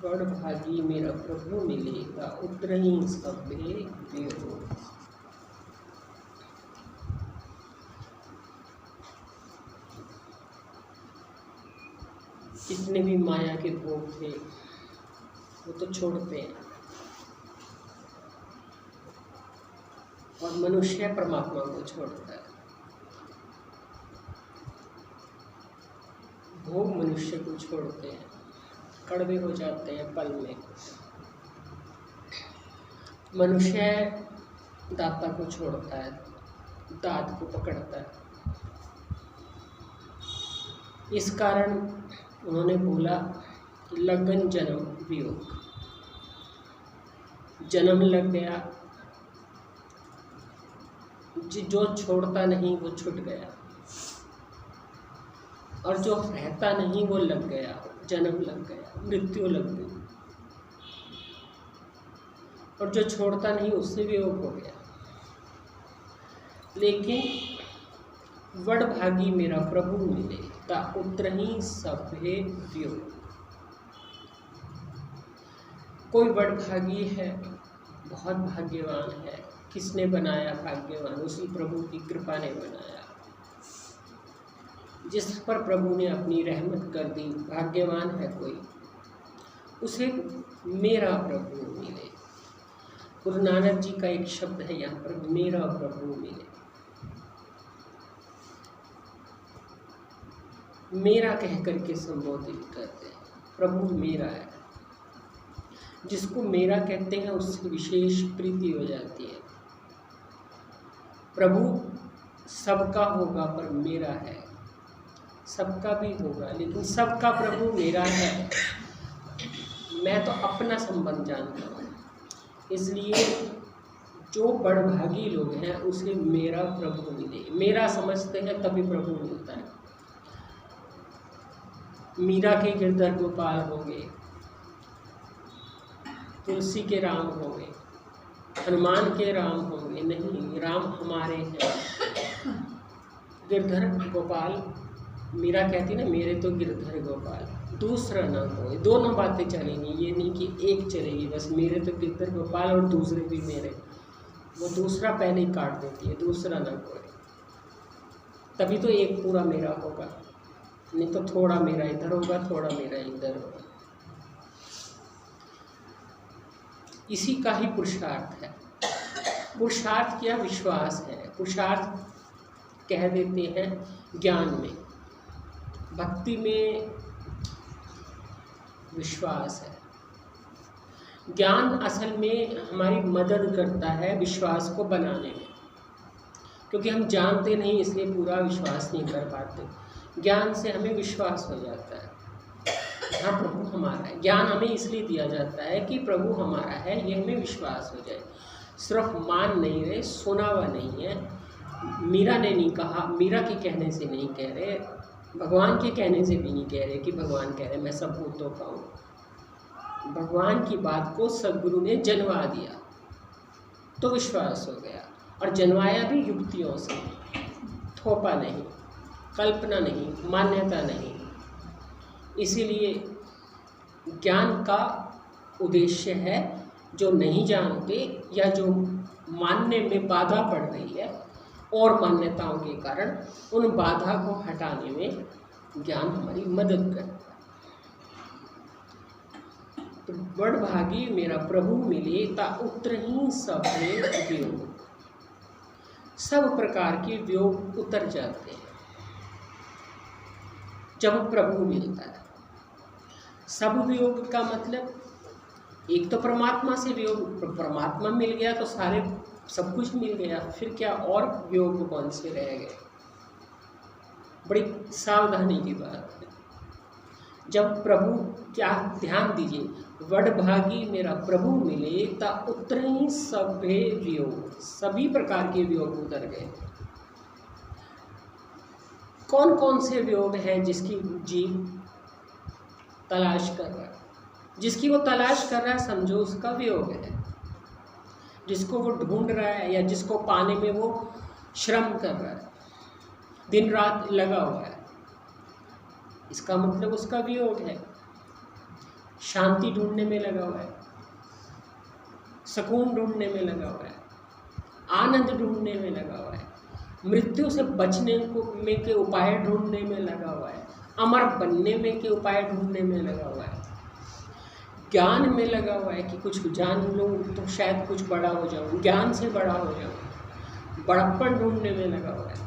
बड़भागी मेरा प्रभु मिलेगा, उतरही सभे वियोग। जितने भी माया के भोग थे वो तो छोड़ते हैं, और मनुष्य परमात्मा को छोड़ता है। भोग मनुष्य को छोड़ते हैं, कड़वे हो जाते हैं पल में। मनुष्य दाता को छोड़ता है, दात को पकड़ता है। इस कारण उन्होंने बोला कि लगन जन्म वियोग। जन्म लग गया, जो छोड़ता नहीं वो छूट गया, और जो रहता नहीं वो लग गया, जन्म लग गया, मृत्यु लग गई। और जो छोड़ता नहीं उससे वियोग हो गया। लेकिन बड़भागी मेरा प्रभु मिले, ता उतरही सभे वियोग। कोई बड़भागी है, बहुत भाग्यवान है। किसने बनाया भाग्यवान? उसी प्रभु की कृपा ने बनाया। जिस पर प्रभु ने अपनी रहमत कर दी, भाग्यवान है कोई, उसे मेरा प्रभु मिले। गुरु नानक जी का एक शब्द है यहाँ पर, मेरा प्रभु मिले। मेरा कह करके संबोधित करते हैं, प्रभु मेरा है। जिसको मेरा कहते हैं उससे विशेष प्रीति हो जाती है। प्रभु सबका होगा पर मेरा है, सबका भी होगा लेकिन सबका प्रभु मेरा है। मैं तो अपना संबंध जानता हूँ, इसलिए जो बड़भागी लोग हैं उसे मेरा प्रभु मिले। मेरा समझते हैं तभी प्रभु मिलता है। मीरा के गिरधर गोपाल होंगे, तुलसी के राम होंगे, हनुमान के राम होंगे, नहीं, राम हमारे हैं। गिरधर गोपाल, मीरा कहती ना मेरे तो गिरधर गोपाल, दूसरा ना कोई। दोनों बातें चलेंगी, ये नहीं कि एक चलेगी बस। मेरे तो गिरधर गोपाल और दूसरे भी मेरे, वो दूसरा पहले ही काट देती है, दूसरा ना कोई। तभी तो एक पूरा मेरा होगा, नहीं तो थोड़ा मेरा इधर होगा, थोड़ा मेरा इधर होगा। इसी का ही पुरुषार्थ है। पुरुषार्थ क्या? विश्वास है। पुरुषार्थ कह देते हैं ज्ञान में, भक्ति में विश्वास है। ज्ञान असल में हमारी मदद करता है विश्वास को बनाने में, क्योंकि हम जानते नहीं इसलिए पूरा विश्वास नहीं कर पाते। ज्ञान से हमें विश्वास हो जाता है, हाँ प्रभु हमारा है। ज्ञान हमें इसलिए दिया जाता है कि प्रभु हमारा है, ये हमें विश्वास हो जाए। सिर्फ मान नहीं रहे, सुना हुआ नहीं है। मीरा ने नहीं कहा, मीरा के कहने से नहीं कह रहे, भगवान के कहने से भी नहीं कह रहे कि भगवान कह रहे मैं सब भूतों का हूँ। भगवान की बात को सद्गुरु ने जनवा दिया तो विश्वास हो गया, और जनवाया भी युक्तियों से, थोपा नहीं, कल्पना नहीं, मान्यता नहीं। इसीलिए ज्ञान का उद्देश्य है जो नहीं जानते या जो मानने में बाधा पड़ रही है और मान्यताओं के कारण, उन बाधा को हटाने में ज्ञान हमारी मदद करता है। तो बड़भागी मेरा प्रभु मिले, ता उतरही सभे वियोग। सब प्रकार के वियोग उतर जाते हैं जब प्रभु मिलता है। सब वियोग का मतलब एक तो परमात्मा से वियोग, परमात्मा मिल गया तो सारे सब कुछ मिल गया, फिर क्या और वियोग कौन से रह गए? बड़ी सावधानी की बात है। जब प्रभु, क्या ध्यान दीजिए, बड़भागी मेरा प्रभु मिले, ता उतरही सभे वियोग। सभी प्रकार के वियोग उतर गए। कौन कौन से वियोग हैं जिसकी जीव तलाश कर रहा है? जिसकी वो तलाश कर रहा है समझो उसका वियोग है। जिसको वो ढूंढ रहा है या जिसको पाने में वो श्रम कर रहा है, दिन रात लगा हुआ है, इसका मतलब उसका वियोग है। शांति ढूंढने में लगा हुआ है, सुकून ढूंढने में लगा हुआ है, आनंद ढूंढने में लगा हुआ है, मृत्यु से बचने में के उपाय ढूंढने में लगा हुआ है, अमर बनने में के उपाय ढूंढने में लगा हुआ है, ज्ञान में लगा हुआ है कि कुछ जान लूँ तो शायद कुछ बड़ा हो जाऊँ, ज्ञान से बड़ा हो जाऊँ, बड़प्पन ढूंढने में लगा हुआ है,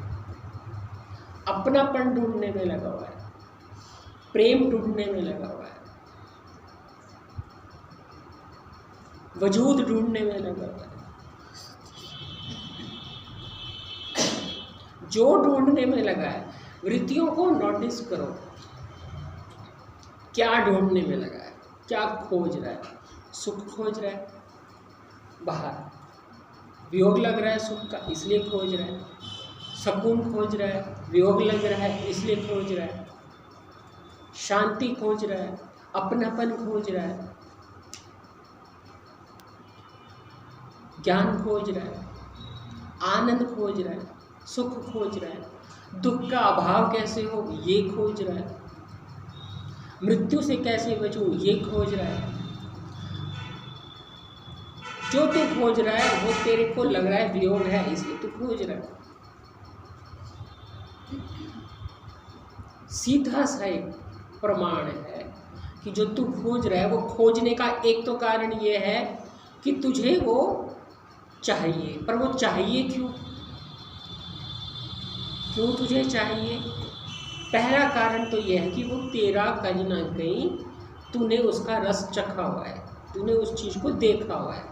अपनापन ढूंढने में लगा हुआ है, प्रेम ढूंढने में लगा हुआ है, वजूद ढूंढने में लगा हुआ है। जो ढूंढने में लगा है, वृत्तियों को नोटिस करो, क्या ढूंढने में लगा है, क्या खोज रहा है। सुख खोज रहा है, बाहर वियोग लग रहा है सुख का, इसलिए खोज रहा है। सुकून खोज रहा है, वियोग लग रहा है इसलिए खोज रहा है। शांति खोज रहा है, अपनापन खोज रहा है, ज्ञान खोज रहा है, आनंद खोज रहा है, सुख खोज रहा है, दुख का अभाव कैसे हो ये खोज रहा है, मृत्यु से कैसे बचूं ये खोज रहा है। जो तू खोज रहा है वो तेरे को लग रहा है वियोग है इसलिए तू खोज रहा है। सीधा सा एक प्रमाण है कि जो तू खोज रहा है वो खोजने का एक तो कारण ये है कि तुझे वो चाहिए, पर वो चाहिए क्यों तुझे चाहिए? पहला कारण तो यह है कि वो तेरा कहीं ना कहीं तूने उसका रस चखा हुआ है, तूने उस चीज़ को देखा हुआ है,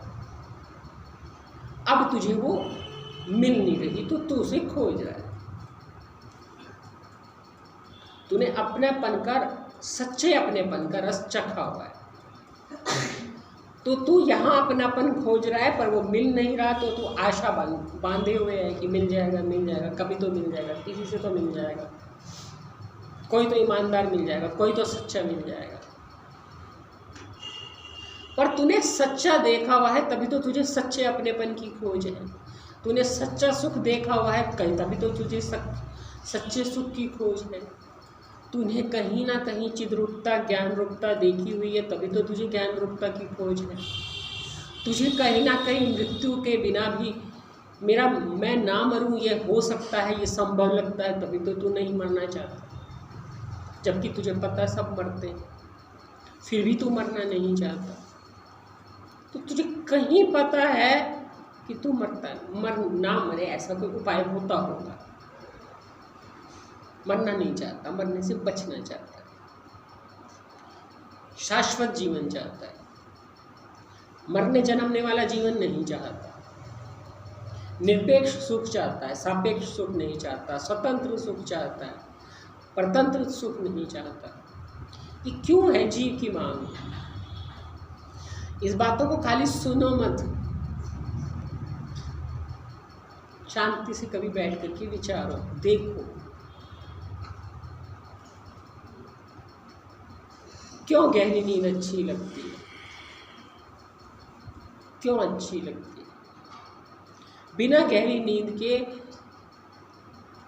अब तुझे वो मिल नहीं रही तो तू उसे खोज रहा है। तूने अपनेपन का, सच्चे अपनेपन का रस चखा हुआ है, तो तू यहाँ अपनापन खोज रहा है पर वो मिल नहीं रहा, तो तू आशा बांधे हुए है कि मिल जाएगा, कभी तो मिल जाएगा, किसी से तो मिल जाएगा, कोई तो ईमानदार मिल जाएगा, कोई तो सच्चा मिल जाएगा। पर तूने सच्चा देखा हुआ है तभी तो तुझे सच्चे अपनेपन की खोज है। तूने सच्चा सुख देखा हुआ है कहीं, तभी तो तुझे सच्चे सुख की खोज है। तूने कहीं ना कहीं चिद्रूपता, ज्ञान रूपता देखी हुई है तभी तो तुझे ज्ञान रूपता की खोज है। तुझे कहीं ना कहीं मृत्यु के बिना भी मैं ना मरूं ये हो सकता है, ये संभव लगता है, तभी तो तू नहीं मरना चाहता, जबकि तुझे पता है सब मरते हैं, फिर भी तू मरना नहीं चाहता। तो तुझे कहीं पता है कि तू ना मरे ऐसा कोई उपाय होता होगा, मरना नहीं चाहता, मरने से बचना चाहता है, शाश्वत जीवन चाहता है, मरने जन्मने वाला जीवन नहीं चाहता, निरपेक्ष सुख चाहता है, सापेक्ष सुख नहीं चाहता, स्वतंत्र सुख चाहता है, परतंत्र सुख नहीं चाहता। ये क्यों है जीव की मांग? इस बातों को खाली सुनो मत, शांति से कभी बैठ करके विचारो, देखो क्यों गहरी नींद अच्छी लगती है, क्यों अच्छी लगती है। बिना गहरी नींद के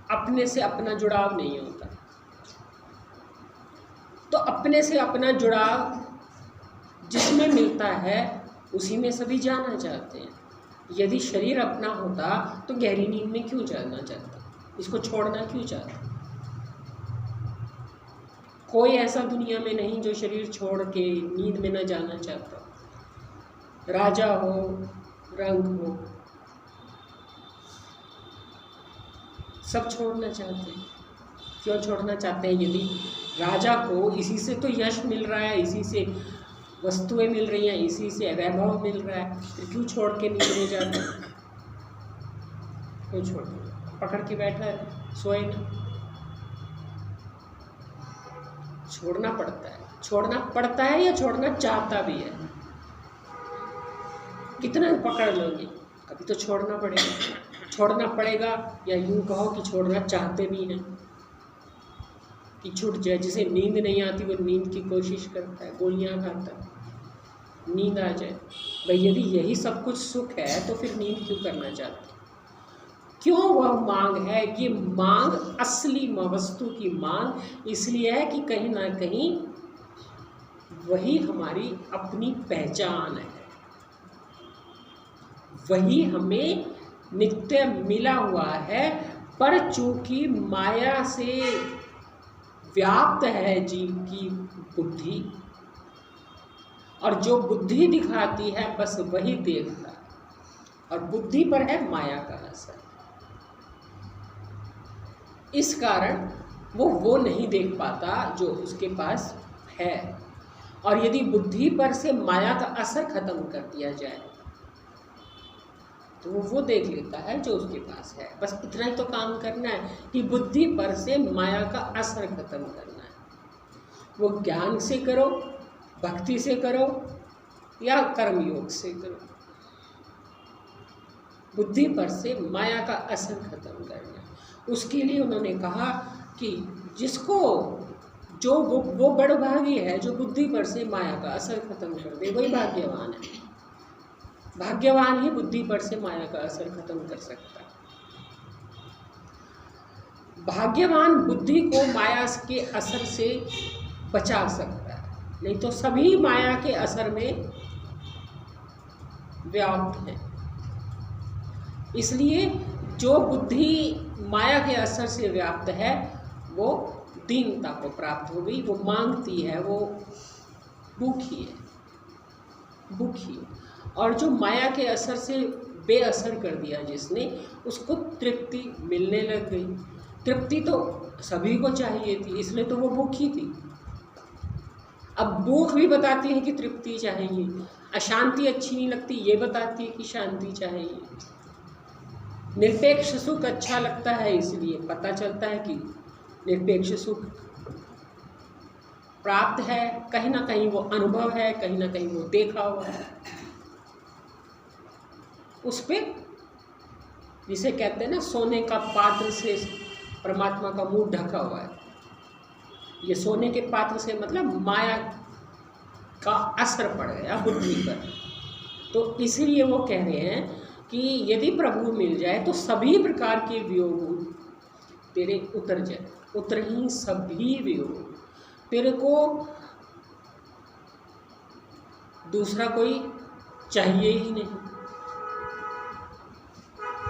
अपने से अपना जुड़ाव नहीं होता, तो अपने से अपना जुड़ाव जिसमें मिलता है उसी में सभी जाना चाहते हैं। यदि शरीर अपना होता तो गहरी नींद में क्यों जाना चाहता, इसको छोड़ना क्यों चाहता? कोई ऐसा दुनिया में नहीं जो शरीर छोड़ के नींद में न जाना चाहता। राजा हो, रंग हो, सब छोड़ना चाहते हैं। क्यों छोड़ना चाहते हैं? यदि राजा को इसी से तो यश मिल रहा है, इसी से वस्तुएं मिल रही हैं, इसी से वैभव मिल रहा है, तो क्यों छोड़ के नींद में जाते? क्यों छोड़ पकड़ के बैठा है, सोए ना? छोड़ना पड़ता है। छोड़ना पड़ता है या छोड़ना चाहता भी है? कितना पकड़ लोगे, कभी तो छोड़ना पड़ेगा। छोड़ना पड़ेगा, या यूं कहो कि छोड़ना चाहते भी हैं कि छूट जाए। जिसे नींद नहीं आती वो नींद की कोशिश करता है, गोलियां खाता है, नींद आ जाए। भाई यदि यही सब कुछ सुख है तो फिर नींद क्यों करना चाहते? क्यों वह मांग है? ये मांग असली वस्तु की मांग इसलिए है कि कहीं ना कहीं वही हमारी अपनी पहचान है, वही हमें नित्य मिला हुआ है। पर चूंकि माया से व्याप्त है जीव की बुद्धि, और जो बुद्धि दिखाती है बस वही देखता है, और बुद्धि पर है माया का असर। इस कारण वो नहीं देख पाता जो उसके पास है। और यदि बुद्धि पर से माया का असर खत्म कर दिया जाए तो वो देख लेता है जो उसके पास है। बस इतना ही तो काम करना है कि बुद्धि पर से माया का असर खत्म करना है। वो ज्ञान से करो, भक्ति से करो या कर्म योग से करो, बुद्धि पर से माया का असर खत्म करना है। उसके लिए उन्होंने कहा कि जिसको जो वो बड़भागी है जो बुद्धि पर से माया का असर खत्म कर दे, वही भाग्यवान है। भाग्यवान ही बुद्धि पर से माया का असर खत्म कर सकता है। भाग्यवान बुद्धि को माया के असर से बचा सकता है, नहीं तो सभी माया के असर में व्याप्त है। इसलिए जो बुद्धि माया के असर से व्याप्त है वो दीनता को प्राप्त हो गई, वो मांगती है, वो भूखी है। और जो माया के असर से बेअसर कर दिया जिसने, उसको तृप्ति मिलने लग गई। तृप्ति तो सभी को चाहिए थी, इसलिए तो वो भूखी थी। अब भूख भी बताती है कि तृप्ति चाहिए, अशांति अच्छी नहीं लगती ये बताती है कि शांति चाहिए। निरपेक्ष सुख अच्छा लगता है, इसलिए पता चलता है कि निरपेक्ष सुख प्राप्त है, कहीं ना कहीं वो अनुभव है, कहीं ना कहीं वो देखा हुआ है। उस पे जिसे कहते हैं ना, सोने का पात्र से परमात्मा का मुंह ढका हुआ है। ये सोने के पात्र से मतलब माया का असर पड़ गया बुद्धि पर। तो इसीलिए वो कह रहे हैं कि यदि प्रभु मिल जाए तो सभी प्रकार के वियोग तेरे उतर जाए, उतर ही सभी वियोग। तेरे को दूसरा कोई चाहिए ही नहीं,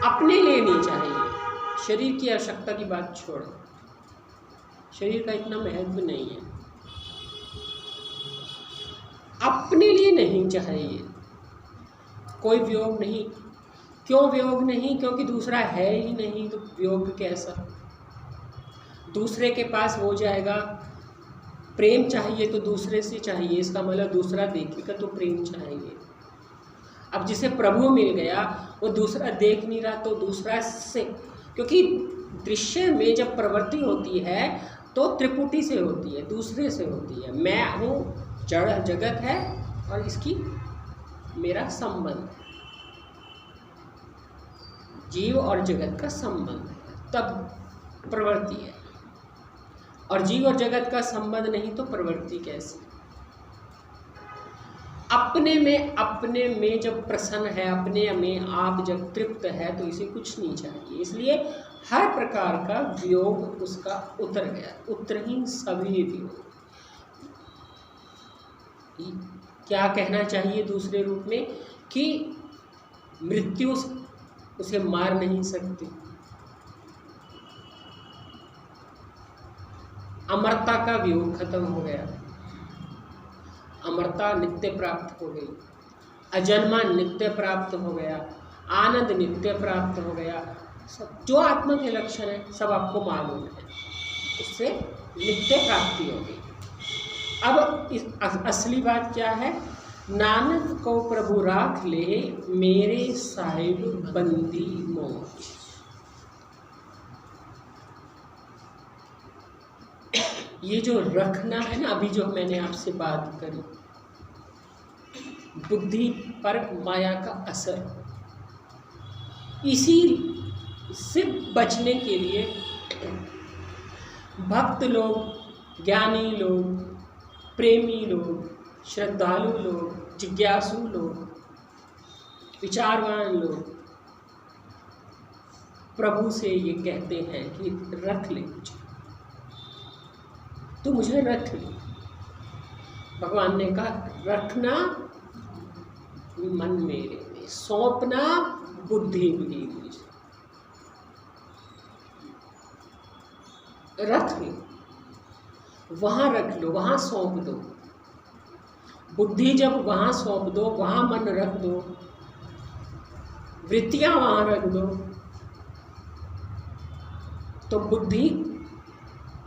अपने लिए नहीं चाहिए। शरीर की आवश्यकता की बात छोड़, शरीर का इतना महत्व नहीं है। अपने लिए नहीं चाहिए कोई वियोग नहीं। क्यों वियोग नहीं? क्योंकि दूसरा है ही नहीं, तो वियोग कैसा? दूसरे के पास हो जाएगा। प्रेम चाहिए तो दूसरे से चाहिए, इसका मतलब दूसरा देखेगा तो प्रेम चाहिए। अब जिसे प्रभु मिल गया वो दूसरा देख नहीं रहा तो दूसरा से, क्योंकि दृश्य में जब प्रवृत्ति होती है तो त्रिपुटी से होती है, दूसरे से होती है। मैं हूँ, जड़ जगत है और इसकी मेरा संबंध, जीव और जगत का संबंध है, तब प्रवृत्ति है। और जीव और जगत का संबंध नहीं तो प्रवृत्ति कैसे? अपने में जब प्रसन्न है, अपने में आप जब तृप्त है तो इसे कुछ नहीं चाहिए। इसलिए हर प्रकार का वियोग उसका उतर गया, उतर ही सभी वियोग। क्या कहना चाहिए दूसरे रूप में कि मृत्यु उसे मार नहीं सकती, अमरता का वियोग खत्म हो गया, अमरता नित्य प्राप्त हो गई, अजन्मा नित्य प्राप्त हो गया, आनंद नित्य प्राप्त हो गया। सब जो आत्मा के लक्षण है सब आपको मालूम है, उससे नित्य प्राप्ति हो गई। अब इस असली बात क्या है? नानक को प्रभु राख ले मेरे साहिब बंदी मोच। ये जो रखना है ना, अभी जो मैंने आपसे बात करी, बुद्धि पर माया का असर, इसी से बचने के लिए भक्त लोग, ज्ञानी लोग, प्रेमी लोग, श्रद्धालु लोग, जिज्ञासु लोग, विचारवान लोग प्रभु से ये कहते हैं कि रख ले मुझे, तू मुझे रख ले। भगवान ने कहा रखना मन मेरे में, सौंपना बुद्धि भी मुझे। रख लो, वहां रख लो, वहां सौंप दो। बुद्धि जब वहां सौंप दो, वहां मन रख दो, वृत्तियां वहां रख दो, तो बुद्धि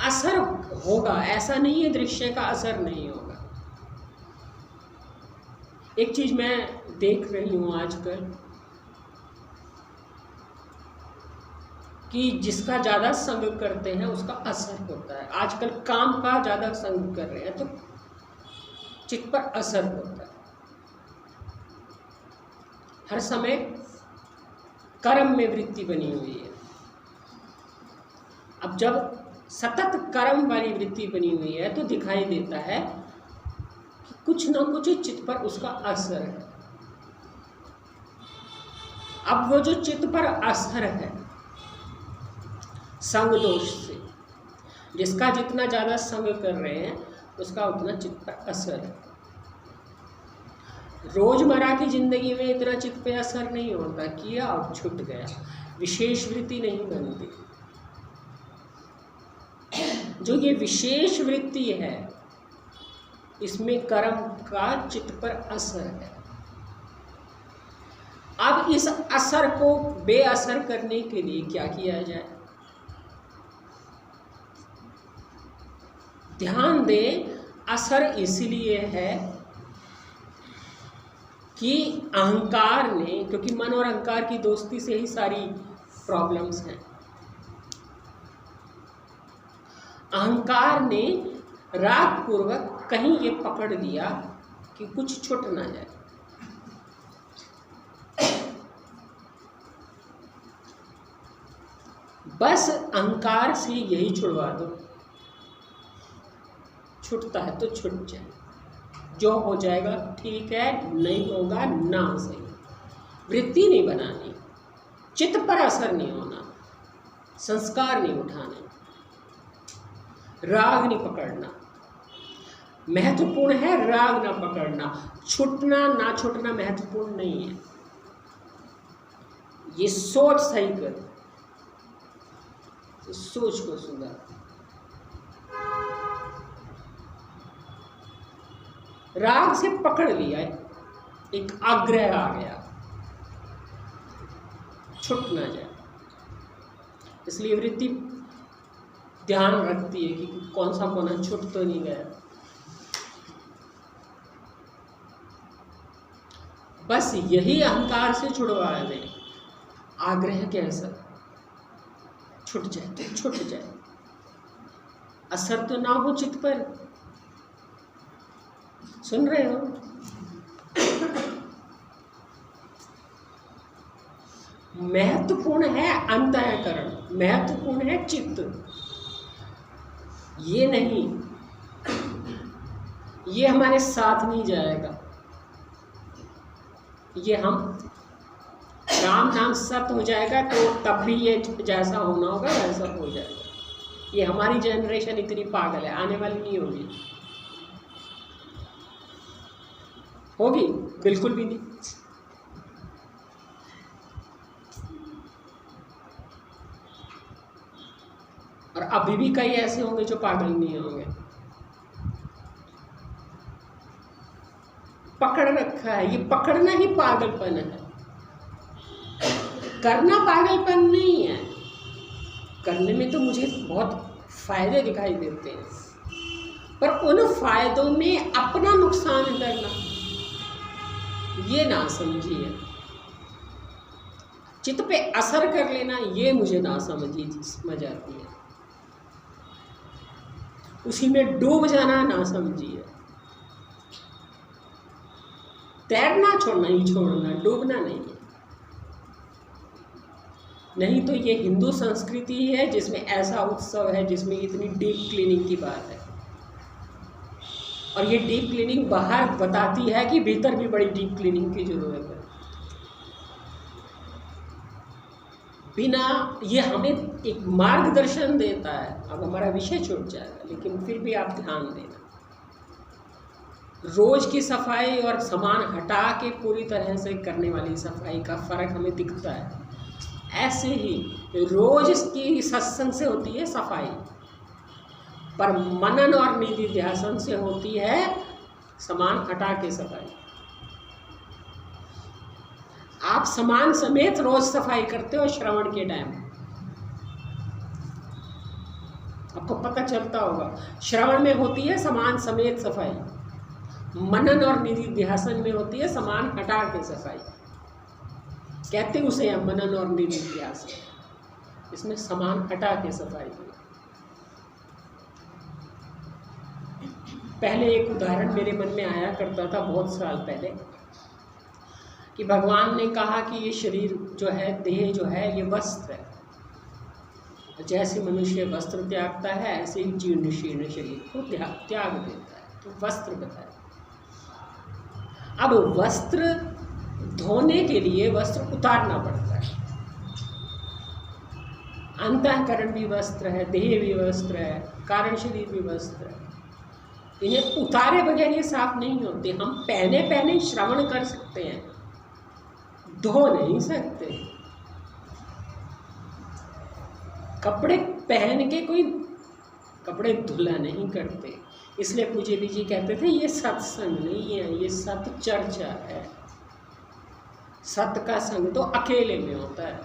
असर होगा। ऐसा नहीं है दृश्य का असर नहीं होगा। एक चीज मैं देख रही हूं आजकल कि जिसका ज्यादा संग करते हैं उसका असर होता है। आजकल काम का ज्यादा संग कर रहे हैं तो चित्त पर असर होता है। हर समय कर्म में वृत्ति बनी हुई है। अब जब सतत कर्म वाली वृत्ति बनी हुई है तो दिखाई देता है कि कुछ ना कुछ चित्त पर उसका असर है। अब वो जो चित्त पर असर है संग दोष से, जिसका जितना ज्यादा संग कर रहे हैं उसका उतना चित्त पर असर है। रोजमर्रा की जिंदगी में इतना चित्त पे असर नहीं होता, किया और छूट गया, विशेष वृत्ति नहीं बनती। जो ये विशेष वृत्ति है इसमें कर्म का चित्त पर असर है। अब इस असर को बेअसर करने के लिए क्या किया जाए? ध्यान दें, असर इसलिए है कि अहंकार ने, क्योंकि मन और अहंकार की दोस्ती से ही सारी प्रॉब्लम्स हैं। अहंकार ने राग पूर्वक कहीं ये पकड़ लिया कि कुछ छूट ना जाए। बस अहंकार से यही छुड़वा दो, छूटता है तो छूट जाए, जो हो जाएगा ठीक है, नहीं होगा ना सही। वृत्ति नहीं बनानी, चित्त पर असर नहीं होना, संस्कार नहीं उठाने, राग नहीं पकड़ना। महत्वपूर्ण है राग ना पकड़ना, छूटना ना छूटना महत्वपूर्ण नहीं है। ये सोच सही कर, इस सोच को सुधार। राग से पकड़ लिया, एक आग्रह आ गया, छूट ना जाए। इसलिए वृत्ति ध्यान रखती है कि कौन सा कोना छूट तो नहीं गया। बस यही अहंकार से छुड़वा दें, आग्रह के असर छूट जाए तो छूट जाए, असर तो ना हो चित्त पर। सुन रहे हो? महत्वपूर्ण है अंतःकरण, महत्वपूर्ण है चित्त। ये नहीं, ये हमारे साथ नहीं जाएगा। ये हम राम नाम सत्य हो जाएगा तो तब भी ये जैसा होना होगा वैसा हो जाएगा। ये हमारी जनरेशन इतनी पागल है, आने वाली नहीं होगी, होगी बिल्कुल भी नहीं। और अभी भी कई ऐसे होंगे जो पागल नहीं होंगे। पकड़ रखा है, ये पकड़ना ही पागलपन है। करना पागलपन नहीं है, करने में तो मुझे बहुत फायदे दिखाई देते हैं, पर उन फायदों में अपना नुकसान करना ये ना समझिए। चित्त पे असर कर लेना ये मुझे ना समझ आती है। उसी में डूब जाना ना समझिए। तैरना छोड़ना ही छोड़ना, डूबना नहीं है। नहीं तो ये हिंदू संस्कृति है जिसमें ऐसा उत्सव है जिसमें इतनी डीप क्लीनिंग की बात है, और ये डीप क्लीनिंग बाहर बताती है कि भीतर भी बड़ी डीप क्लीनिंग की जरूरत है। बिना ये हमें एक मार्गदर्शन देता है। अब हमारा विषय छूट जाएगा, लेकिन फिर भी आप ध्यान देना। रोज की सफाई और सामान हटा के पूरी तरह से करने वाली सफाई का फर्क हमें दिखता है। ऐसे ही रोज की सत्संग से होती है सफाई, पर मनन और निधि ध्यान से होती है सामान हटा के सफाई। आप सामान समेत रोज सफाई करते हो श्रवण के टाइम, आपको पता चलता होगा। श्रवण में होती है सामान समेत सफाई, मनन और निधि ध्यान में होती है सामान हटा के सफाई। कहते उसे हम मनन और निधि ध्यान, इसमें सामान हटा के सफाई। पहले एक उदाहरण मेरे मन में आया करता था बहुत साल पहले, कि भगवान ने कहा कि ये शरीर जो है, देह जो है, ये वस्त्र है। जैसे मनुष्य वस्त्र त्यागता है ऐसे ही जीर्ण शीर्ण शरीर को त्याग देता है, तो वस्त्र बताया। अब वस्त्र धोने के लिए वस्त्र उतारना पड़ता है। अंतःकरण भी वस्त्र है, देह भी वस्त्र है, कारण शरीर भी वस्त्र है। इन्हें उतारे बगैर ये साफ नहीं होते। हम पहने पहने श्रवण कर सकते हैं, धो नहीं सकते। कपड़े पहन के कोई कपड़े धुला नहीं करते। इसलिए पूज्य जी कहते थे ये सत्संग नहीं है, ये सत चर्चा है। सत का संग तो अकेले में होता है।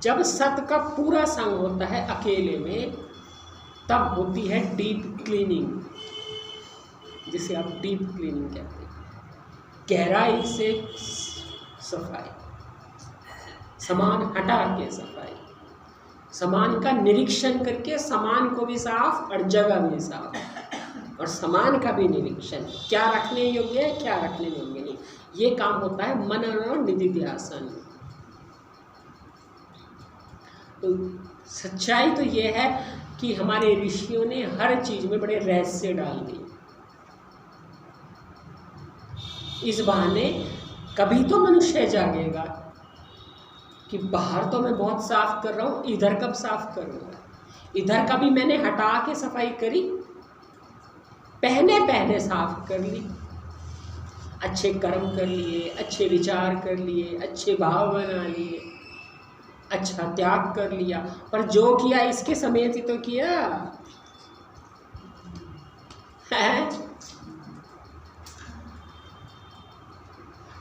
जब सत का पूरा संग होता है अकेले में, तब होती है डीप क्लीनिंग, जिसे आप डीप क्लीनिंग कहते हैं। गहराई से सफाई, सामान हटा के सफाई, सामान का निरीक्षण करके सामान को भी साफ और जगह भी साफ, और सामान का भी निरीक्षण, क्या रखने योग्य है क्या रखने योग्य नहीं। ये काम होता है मनन और निधि ध्यान। तो सच्चाई तो ये है कि हमारे ऋषियों ने हर चीज में बड़े रहस्य डाल दिए। इस बहाने कभी तो मनुष्य जागेगा कि बाहर तो मैं बहुत साफ कर रहा हूँ, इधर कब साफ करूँगा। इधर का भी मैंने हटा के सफाई करी, पहले पहले साफ कर ली, अच्छे कर्म कर लिए, अच्छे विचार कर लिए, अच्छे भाव बना लिए, अच्छा त्याग कर लिया, पर जो किया इसके समेत ही तो किया है।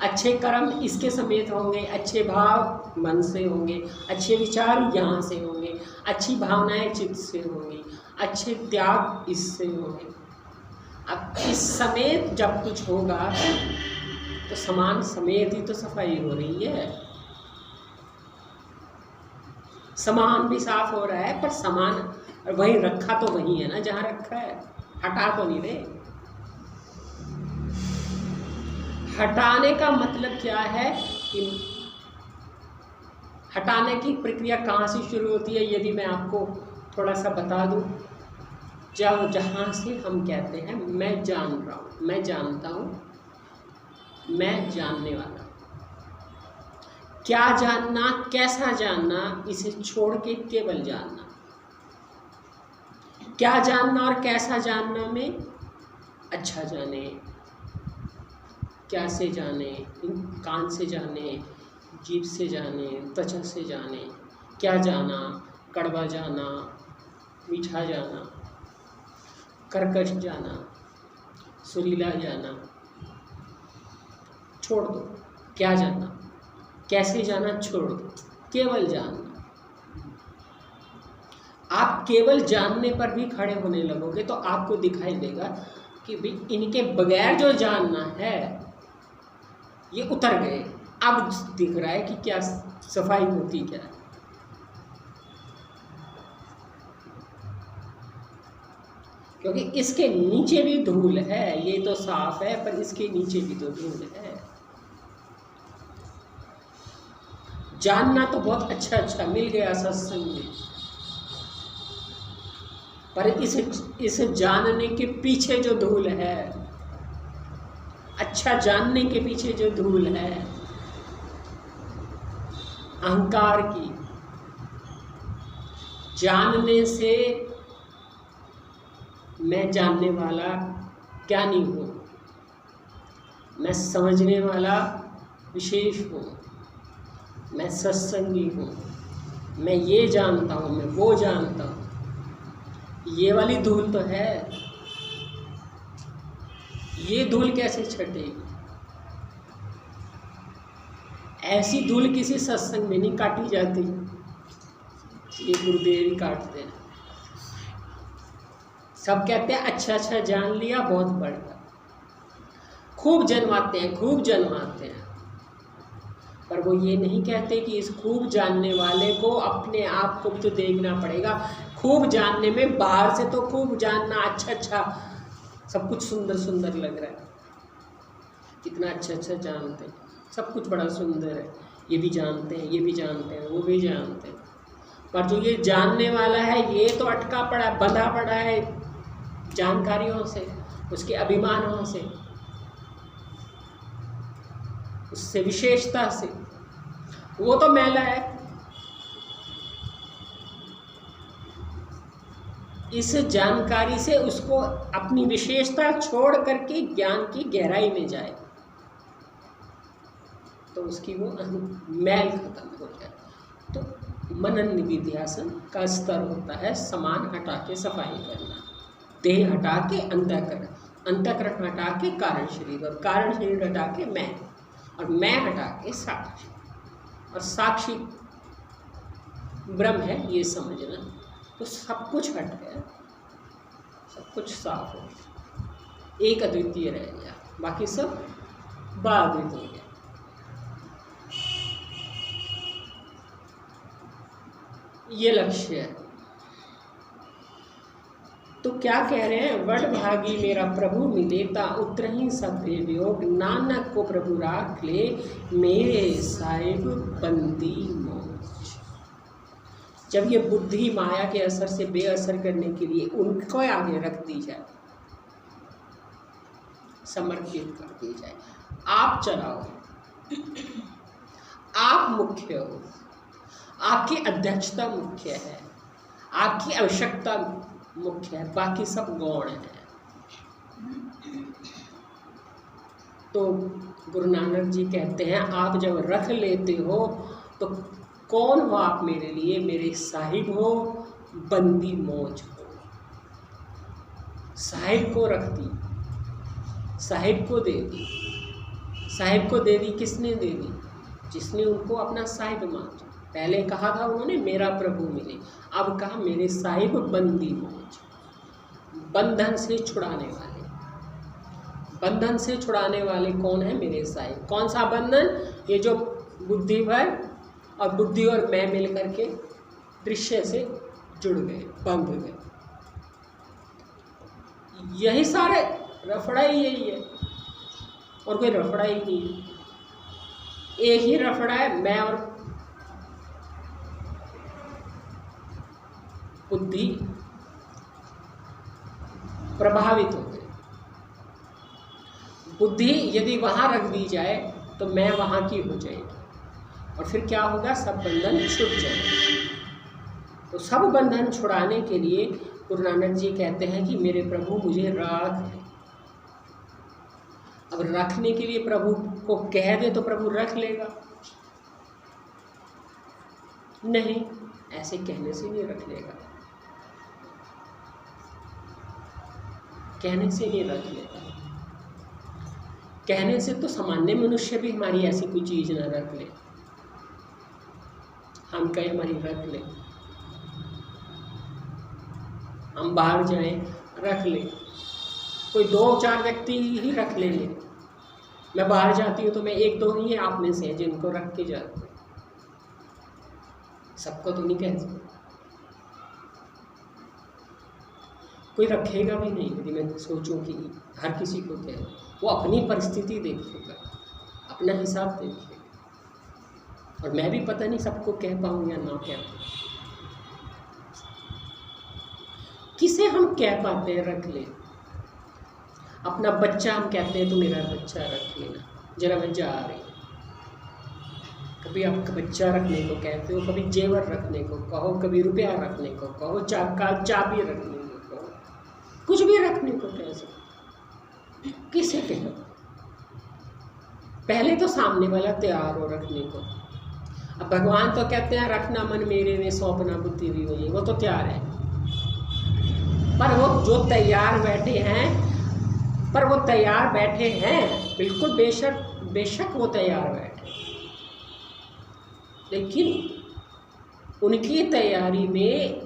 अच्छे कर्म इसके समेत होंगे, अच्छे भाव मन से होंगे, अच्छे विचार यहाँ से होंगे, अच्छी भावनाएं चित्त से होंगी, अच्छे त्याग इससे होंगे। अब इस समेत जब कुछ होगा तो समान समेत ही तो सफाई हो रही है। सामान भी साफ हो रहा है, पर सामान वही रखा तो वही है ना जहाँ रखा है, हटा तो नहीं रहे। हटाने का मतलब क्या है कि हटाने की प्रक्रिया कहाँ से शुरू होती है, यदि मैं आपको थोड़ा सा बता दूं। जब जहाँ से हम कहते हैं मैं जान रहा हूँ, मैं जानता हूँ, मैं जानने वाला। क्या जानना, कैसा जानना, इसे छोड़ के केवल जानना। क्या जानना और कैसा जानना में अच्छा जाने, क्या से जाने, कान से जाने, जीभ से जाने, त्वचा से जाने, क्या जाना, कड़वा जाना, मीठा जाना, कर्कश जाना, सुरीला जाना, छोड़ दो। क्या जाना, कैसे जाना छोड़ दो, केवल जानना। आप केवल जानने पर भी खड़े होने लगोगे तो आपको दिखाई देगा कि भाई इनके बगैर जो जानना है ये उतर गए। अब दिख रहा है कि क्या सफाई होती क्या है। क्योंकि इसके नीचे भी धूल है, ये तो साफ है पर इसके नीचे भी तो धूल है। जानना तो बहुत अच्छा अच्छा मिल गया सत्संग में, पर इस जानने के पीछे जो धूल है, अच्छा जानने के पीछे जो धूल है अहंकार की, जानने से मैं जानने वाला ज्ञानी हूँ, मैं समझने वाला विशेष हूँ, मैं सत्संगी हूँ, मैं ये जानता हूँ, मैं वो जानता हूँ। ये वाली धूल तो है, ये धूल कैसे छटेगी? ऐसी धूल किसी सत्संग में नहीं काटी जाती, ये गुरुदेव ही काटते हैं। सब कहते हैं अच्छा अच्छा जान लिया, बहुत बढ़िया, खूब जन्माते हैं, खूब जन्माते हैं, पर वो ये नहीं कहते कि इस खूब जानने वाले को अपने आप को भी तो देखना पड़ेगा। खूब जानने में बाहर से तो खूब जानना, अच्छा अच्छा सब कुछ सुंदर सुंदर लग रहा है, कितना अच्छा अच्छा जानते हैं, सब कुछ बड़ा सुंदर है, ये भी जानते हैं, ये भी जानते हैं, वो भी जानते हैं, पर जो ये जानने वाला है ये तो अटका पड़ा है, बंधा पड़ा है जानकारियों से, उसके अभिमानों से, उससे विशेषता से, वो तो मैला है। इस जानकारी से उसको अपनी विशेषता छोड़ करके ज्ञान की गहराई में जाए तो उसकी वो मैल खत्म हो जाए। तो मनन निधिध्यासन का स्तर होता है समान हटा के सफाई करना, देह हटा के अंतःकरण, अंतःकरण हटा के कारण शरीर, और कारण शरीर हटा के मैं, और मैं हटा के साक्षी, और साक्षी ब्रह्म है ये समझना, तो सब कुछ हट गया, सब कुछ साफ हो गया, एक अद्वितीय रह गया, बाकी सब बाधित हो गया। ये लक्ष्य है। तो क्या कह रहे हैं, वड भागी मेरा प्रभु मिलेता, उतरही सब वियोग, नानक को प्रभु राख ले, मेरे साहिब बंदी मोच। जब ये बुद्धि माया के असर से बेअसर करने के लिए उनको आगे रख दी जाए, समर्पित कर दी जाए, आप चलाओ, आप मुख्य हो, आपकी अध्यक्षता मुख्य है, आपकी आवश्यकता मुख्य है, बाकी सब गौण है। तो गुरु नानक जी कहते हैं, आप जब रख लेते हो तो कौन हो आप मेरे लिए? मेरे साहिब हो, बंदी मौज हो। साहिब को रख दी, साहिब को दे दी। साहिब को दे दी किसने दे दी? जिसने उनको अपना साहिब माना। पहले कहा था उन्होंने मेरा प्रभु मिले, अब कहा मेरे साहिब बंदी मौज। बंधन से छुड़ाने वाले, बंधन से छुड़ाने वाले कौन है? मेरे साहिब। कौन सा बंधन? ये जो बुद्धि भर और बुद्धि और मैं मिल करके दृश्य से जुड़ गए, बंध गए। यही सारे रफड़ा ही यही है, और कोई रफड़ा ही नहीं है। एक ही रफड़ा है, मैं और बुद्धि प्रभावित हो गई। बुद्धि यदि वहां रख दी जाए तो मैं वहां की हो जाएगी, और फिर क्या होगा? सब बंधन छूट जाएंगे। तो सब बंधन छुड़ाने के लिए गुरु नानक जी कहते हैं कि मेरे प्रभु मुझे रख ले। अब रखने के लिए प्रभु को कह दे तो प्रभु रख लेगा? नहीं, ऐसे कहने से नहीं रख लेगा, कहने से नहीं रख लेगा। कहने से तो सामान्य मनुष्य भी हमारी ऐसी कोई चीज ना रख ले, हम कहें हमारी रख ले, हम बाहर जाएं रख ले, कोई 2-4 व्यक्ति ही रख ले। मैं बाहर जाती हूँ तो मैं 1-2 ही है आप में से जिनको रख के जाती हूँ, सबको तो नहीं कह सकते। कोई रखेगा भी नहीं यदि मैं सोचूं कि हर किसी को कह, वो अपनी परिस्थिति देखेगा, अपना हिसाब देखेगा, और मैं भी पता नहीं सबको कह पाऊँ या ना कह पाऊँ। किसे हम कह पाते हैं रख ले? अपना बच्चा हम कहते हैं तो मेरा बच्चा रख लेना, जरा मैं जा रही। कभी आप बच्चा रखने को कहते हो, कभी जेवर रखने को कहो, कभी रुपया रखने को कहो, चाबी रखने को कहो, कुछ भी रखने को कह सकते। किसे पे हो? पहले तो सामने वाला तैयार हो रखने को। अब भगवान तो कहते हैं रखना मन मेरे में सौंपना बुद्धि भी वही, वो तो तैयार है। पर वो जो तैयार बैठे हैं, बिल्कुल बेशक वो तैयार बैठे, लेकिन उनकी तैयारी में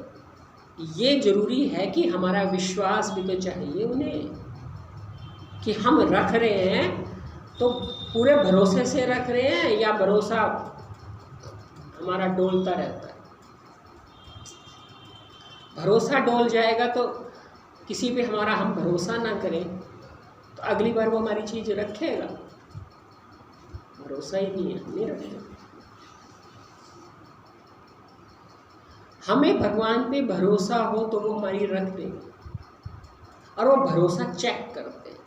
ये जरूरी है कि हमारा विश्वास भी तो चाहिए उन्हें, कि हम रख रहे हैं तो पूरे भरोसे से रख रहे हैं या भरोसा हमारा डोलता रहता है। भरोसा डोल जाएगा तो किसी पे हम भरोसा ना करें तो अगली बार वो हमारी चीज़ रखेगा? भरोसा ही नहीं रखेगा। हमें भगवान पे भरोसा हो तो वो हमारी रख देंगे, और वो भरोसा चेक करते हैं।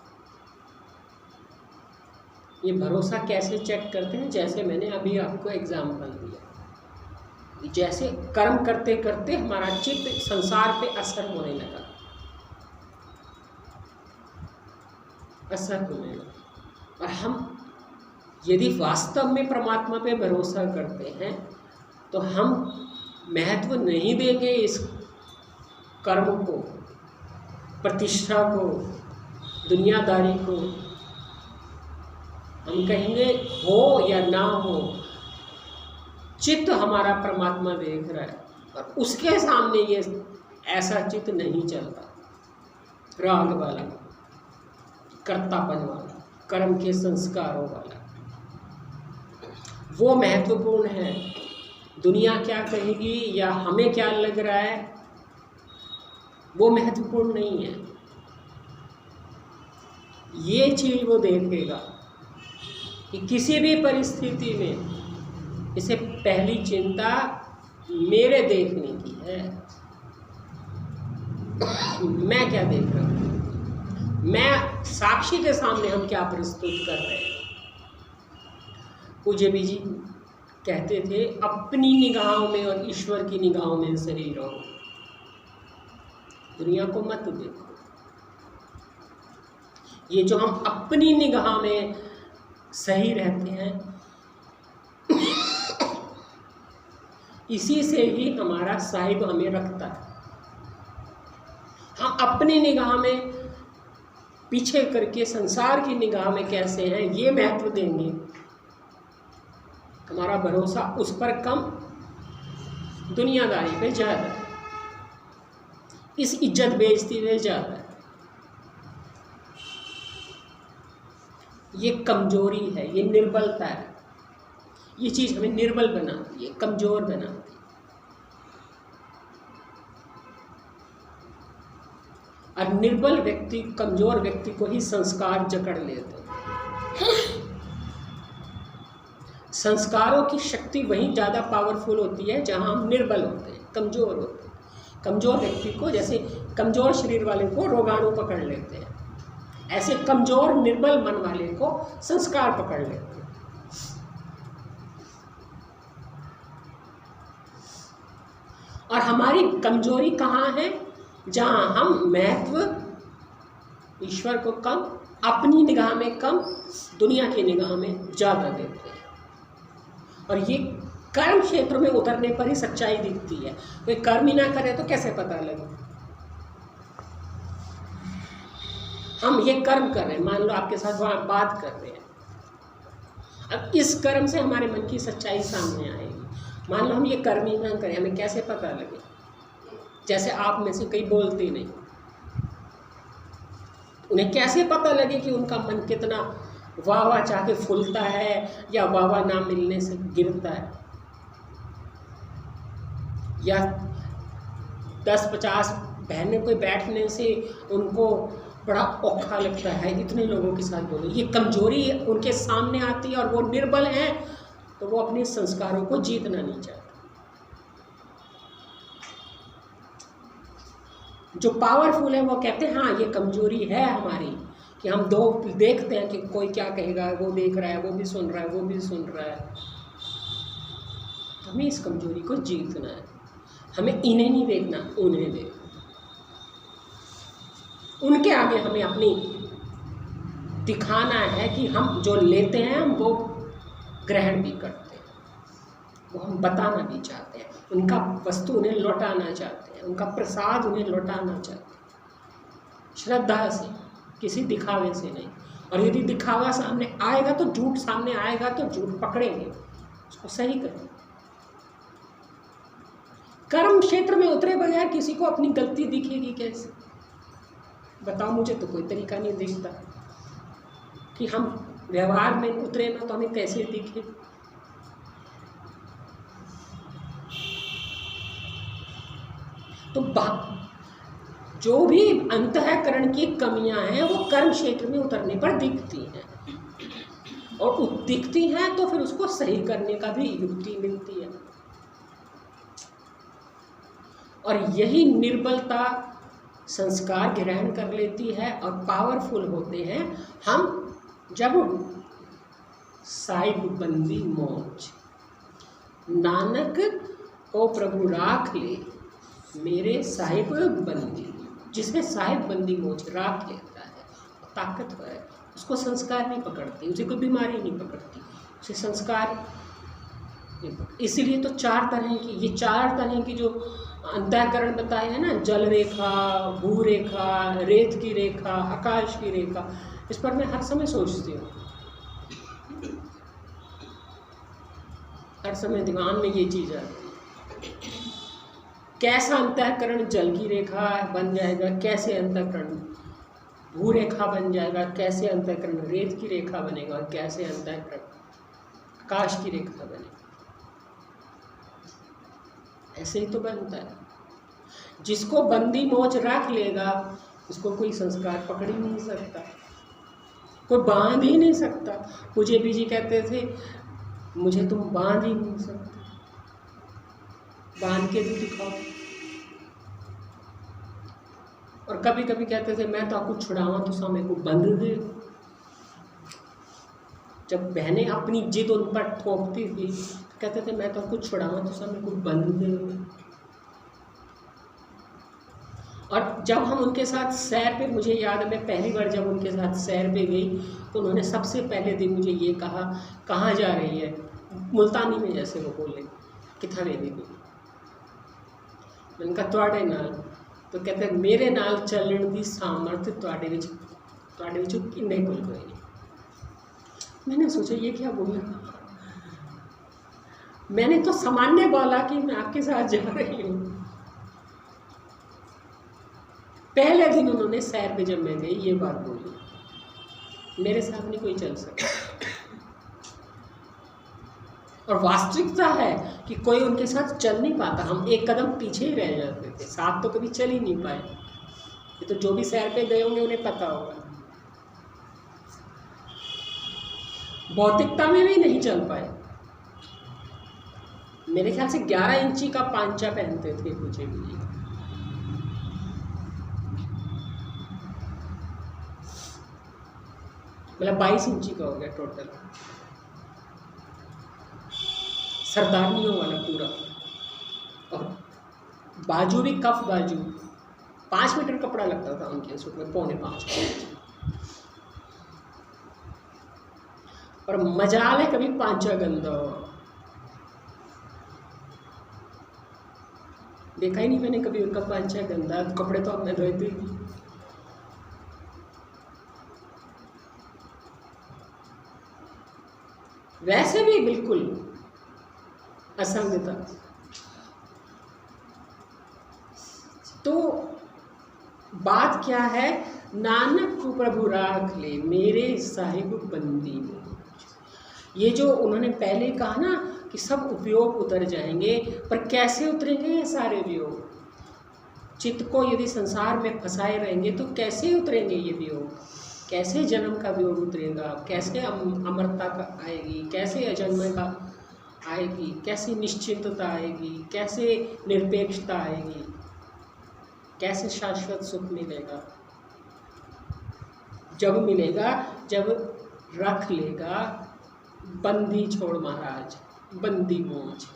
ये भरोसा कैसे चेक करते हैं? जैसे मैंने अभी आपको एग्जाम्पल दिया, जैसे कर्म करते करते हमारा चित्त संसार पे असर होने लगा, और हम यदि वास्तव में परमात्मा पे भरोसा करते हैं तो हम महत्व नहीं देंगे इस कर्म को, प्रतिष्ठा को, दुनियादारी को। हम कहेंगे हो या ना हो, चित्त हमारा परमात्मा देख रहा है, और उसके सामने ये ऐसा चित्त नहीं चलता, राग वाला, कर्तापन वाला, कर्म के संस्कारों वाला। वो महत्वपूर्ण है। दुनिया क्या कहेगी या हमें क्या लग रहा है, वो महत्वपूर्ण नहीं है। ये चीज वो देखेगा कि किसी भी परिस्थिति में इसे पहली चिंता मेरे देखने की है, मैं क्या देख रहा हूँ, मैं साक्षी के सामने हम क्या प्रस्तुत कर रहे हैं। पूज्य भी जी कहते थे, अपनी निगाहों में और ईश्वर की निगाहों में सही रहो, दुनिया को मत देखो। ये जो हम अपनी निगाह में सही रहते हैं, इसी से ही हमारा साहिब हमें रखता है। हम अपनी निगाह में पीछे करके संसार की निगाह में कैसे हैं ये महत्व देंगे, हमारा भरोसा उस पर कम, दुनियादारी पे ज़्यादा, इस इज्जत बेइज्जती में ज़्यादा। ये कमजोरी है, ये निर्बलता है। ये चीज़ हमें निर्बल बनाती है, कमज़ोर बनाती है। और निर्बल व्यक्ति, कमज़ोर व्यक्ति को ही संस्कार जकड़ लेते हैं। संस्कारों की शक्ति वहीं ज़्यादा पावरफुल होती है जहाँ हम निर्बल होते हैं, कमज़ोर होते हैं। कमज़ोर व्यक्ति को, जैसे कमज़ोर शरीर वाले को रोगाणु पकड़ लेते हैं, ऐसे कमज़ोर निर्बल मन वाले को संस्कार पकड़ लेते हैं। और हमारी कमजोरी कहाँ है? जहाँ हम महत्व ईश्वर को कम, अपनी निगाह में कम, दुनिया की निगाह में ज़्यादा देते हैं। और ये कर्म क्षेत्र में उतरने पर ही सच्चाई दिखती है। कोई कर्म ही ना करे तो कैसे पता लगे? हम ये कर्म कर रहे हैं, मान लो आपके साथ बात कर रहे हैं, अब इस कर्म से हमारे मन की सच्चाई सामने आएगी। मान लो हम ये कर्म ही ना करें, हमें कैसे पता लगे? जैसे आप में से कई बोलते नहीं, उन्हें कैसे पता लगे कि उनका मन कितना वाह वाह चाह के फूलता है या वाह वाह ना मिलने से गिरता है, या 10-50 बहनें कोई बैठने से उनको बड़ा औखा लगता है, इतने लोगों के साथ बोलो। ये कमजोरी उनके सामने आती है और वो निर्बल हैं, तो वो अपने संस्कारों को जीतना नहीं चाहते। जो पावरफुल है वो कहते हैं हाँ ये कमजोरी है हमारी, कि हम दो देखते हैं कि कोई क्या कहेगा, वो देख रहा है, वो भी सुन रहा है, वो भी सुन रहा है। हमें इस कमजोरी को जीतना है, हमें इन्हें नहीं देखना, उन्हें देखना। उनके आगे हमें अपनी दिखाना है कि हम जो लेते हैं हम वो ग्रहण भी करते हैं, वो हम बताना भी चाहते हैं, उनका वस्तु उन्हें लौटाना चाहते हैं, उनका प्रसाद उन्हें लौटाना चाहते हैं, श्रद्धा से, किसी दिखावे से नहीं। और यदि दिखावा सामने आएगा तो झूठ सामने आएगा तो झूठ पकड़ेंगे, उसको सही करेंगे। कर्म क्षेत्र में उतरे बगैर किसी को अपनी गलती दिखेगी कैसे? बताओ, मुझे तो कोई तरीका नहीं दिखता कि हम व्यवहार में उतरे ना तो हमें कैसे दिखे। तो जो भी अंतःकरण की कमियां हैं वो कर्म क्षेत्र में उतरने पर दिखती हैं, और दिखती हैं तो फिर उसको सही करने का भी युक्ति मिलती है। और यही निर्बलता संस्कार ग्रहण कर लेती है और पावरफुल होते हैं हम जब साहिब बंदी मौज, नानक को प्रभु राख ले मेरे साहिब बंदी, जिसमें साहिब बंदी मौज राख लेता है, ताकतवर है, उसको संस्कार नहीं पकड़ती, उसे कोई बीमारी नहीं पकड़ती, उसे संस्कार नहीं पकड़ती। इसीलिए तो चार तरह की जो अंतःकरण बताए हैं ना, जल रेखा, भू रेखा, रेत की रेखा, आकाश की रेखा, इस पर मैं हर समय सोचती हूँ, हर समय दिमाग में ये चीज़ आती है, कैसा अंतःकरण जल की रेखा बन जाएगा, कैसे अंतःकरण भू रेखा बन जाएगा, कैसे अंतःकरण रेत की रेखा बनेगा, और कैसे अंतःकरण आकाश की रेखा बनेगा। ऐसे ही तो बनता है। जिसको बंदी मोच रख लेगा उसको कोई संस्कार पकड़ ही नहीं सकता, कोई बांध ही नहीं सकता। मुझे भी जी कहते थे, मुझे तुम बांध ही नहीं सकते, बांध के भी दिखाओ। और कभी कभी कहते थे, मैं तो आपको छुड़ावा तो समय को बंध दे। जब बहनें अपनी जिद उन पर थोपती थी तो कहते थे, मैं तो आपको छुड़ावा तो समय को बंध दे। और जब हम उनके साथ सैर पे, मुझे याद है मैं पहली बार जब उनके साथ सैर पे गई तो उन्होंने सबसे पहले दिन मुझे ये कहा, कहाँ जा रही है, मुल्तानी में जैसे वो बोले, किथाने दीदी। मैंने कहा तुआड़े नाल, तो कहते मेरे नाल चलण की सामर्थ तुआड़े विच किन्ने कोल कोई नहीं। मैंने सोचा ये क्या बोला, मैंने तो सामान्य बोला कि मैं आपके साथ जा रही हूँ। पहले दिन उन्होंने सैर पे जब मैं गई ये बात बोली, मेरे साथ नहीं कोई चल सकता। और वास्तविकता है कि कोई उनके साथ चल नहीं पाता, हम एक कदम पीछे ही रह जाते थे, साथ तो कभी चल ही नहीं पाए। ये तो जो भी सैर पे गए होंगे उन्हें पता होगा, भौतिकता में भी नहीं चल पाए। मेरे ख्याल से 11 इंची का पांचा पहनते थे मुझे भी, मतलब 22 इंची का हो गया टोटल, सरदारनियों वाला पूरा। और बाजू भी कफ बाजू, 5 मीटर कपड़ा लगता था उनके सूट में, 4.25। और मजाल है कभी पांचा गंदा हो, देखा ही नहीं मैंने कभी उनका पांचा गंदा। कपड़े तो हमने धोते ही। वैसे भी बिल्कुल असंगता। तो बात क्या है, नानक को प्रभु राख ले मेरे साहिब बंदी में। ये जो उन्होंने पहले कहा ना कि सब उपयोग उतर जाएंगे, पर कैसे उतरेंगे ये सारे वियोग? चित्त को यदि संसार में फंसाए रहेंगे तो कैसे उतरेंगे ये वियोग? कैसे जन्म का वियोग उतरेगा? कैसे अमरता का आएगी? कैसे अजन्म का आएगी? कैसे निश्चितता आएगी? कैसे निरपेक्षता आएगी? कैसे शाश्वत सुख मिलेगा? जब मिलेगा जब रख लेगा बंदी छोड़ महाराज, बंदी मोच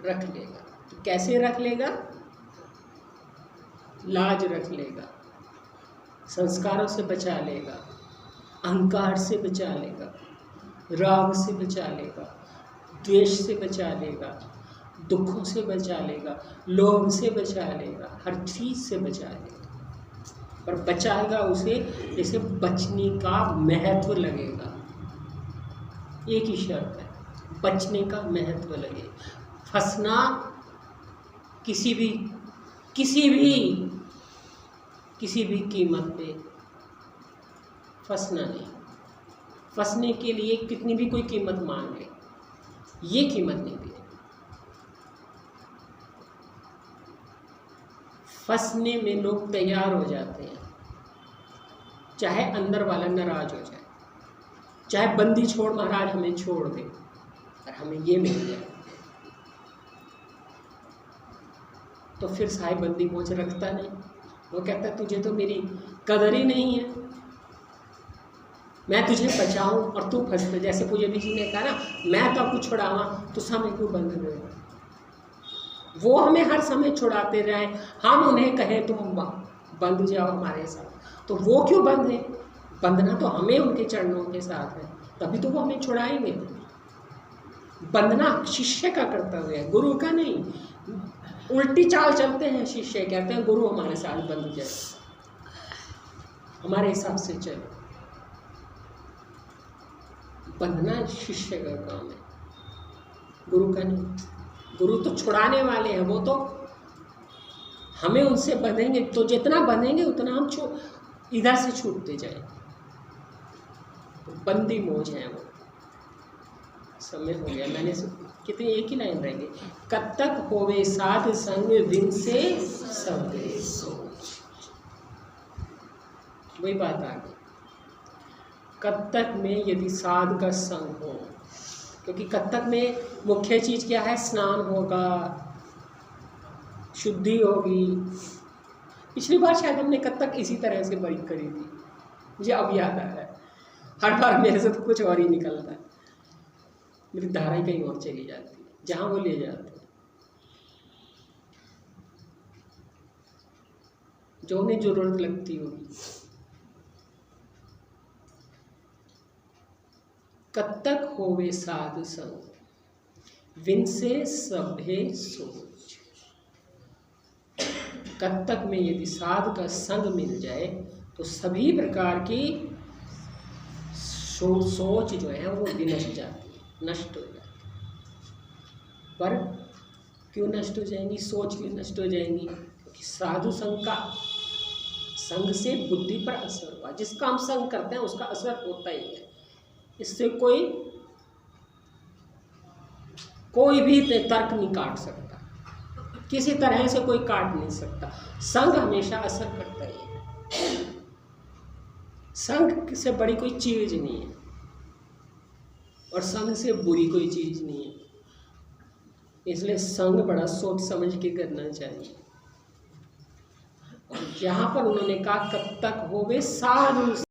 रख लेगा। तो कैसे रख लेगा? लाज रख लेगा, संस्कारों से बचा लेगा, अहंकार से बचा लेगा, राग से बचा लेगा, द्वेष से बचा लेगा, दुखों से बचा लेगा, लोभ से बचा लेगा, हर चीज़ से बचा लेगा। पर बचाएगा उसे जैसे बचने का महत्व लगेगा। एक ही शर्त है, बचने का महत्व लगे। फंसना किसी भी कीमत पे फंसना नहीं। फंसने के लिए कितनी भी कोई कीमत मांग ले, ये कीमत नहीं दे। फंसने में लोग तैयार हो जाते हैं, चाहे अंदर वाला नाराज हो जाए, चाहे बंदी छोड़ महाराज हमें छोड़ दे और हमें ये मिल जाए, तो फिर साहिब बंदी मोच रखता नहीं। वो कहता है तुझे तो मेरी कदर ही नहीं है, मैं तुझे बचाऊं और तू फंसते। जैसे पूज्य जी ने कहा ना, मैं तो आपको छुड़ावा तो समय क्यों बंद रहे। वो हमें हर समय छुड़ाते रहे, हम उन्हें कहें तुम बंध जाओ हमारे साथ, तो वो क्यों बंध है। बंधना तो हमें उनके चरणों के साथ है, तभी तो वो हमें छुड़ाएंगे। बंधना शिष्य का कर्तव्य है, गुरु का नहीं। उल्टी चाल चलते हैं शिष्य, कहते हैं गुरु हमारे साथ बंध जाए, हमारे हिसाब से चलो। बंधना शिष्य का काम है, गुरु का नहीं। गुरु तो छुड़ाने वाले हैं, वो तो हमें उनसे बंधेंगे, तो जितना बंधेंगे उतना हम इधर से छूटते जाए। तो बंदी मोज है वो। समय हो गया, मैंने कितनी एक ही लाइन रहेंगे। कब तक होवे साध संग विन से सबे सोच। वही बात आ गई, कब तक में यदि साध का संग हो, क्योंकि कब तक में मुख्य चीज़ क्या है, स्नान होगा, शुद्धि होगी। पिछली बार शायद हमने कब तक इसी तरह से बड़ी करी थी, मुझे अब याद आ रहा है। हर बार मेरे से तो कुछ और ही निकलता है, मेरी धारा ही कहीं और चली जाती है, जहाँ वो ले जाते हैं। जो उन्हें जरूरत लगती होगी। कब तक होवे साध संग विन से सभे सोच। कब तक में यदि साध का संग मिल जाए तो सभी प्रकार की सोच जो है वो विनष्ट जाती है, नष्ट हो जाती है। पर क्यों नष्ट हो जाएंगी, सोच क्यों नष्ट हो जाएंगी, क्योंकि साधु संग से बुद्धि पर असर हुआ। जिसका हम संग करते हैं उसका असर होता ही है, इससे कोई भी तर्क नहीं काट सकता, किसी तरह से कोई काट नहीं सकता। संग हमेशा असर करता ही है, संग से बड़ी कोई चीज नहीं है और संग से बुरी कोई चीज नहीं है। इसलिए संग बड़ा सोच समझ के करना चाहिए। और यहाँ पर उन्होंने कहा कब तक होवे साधु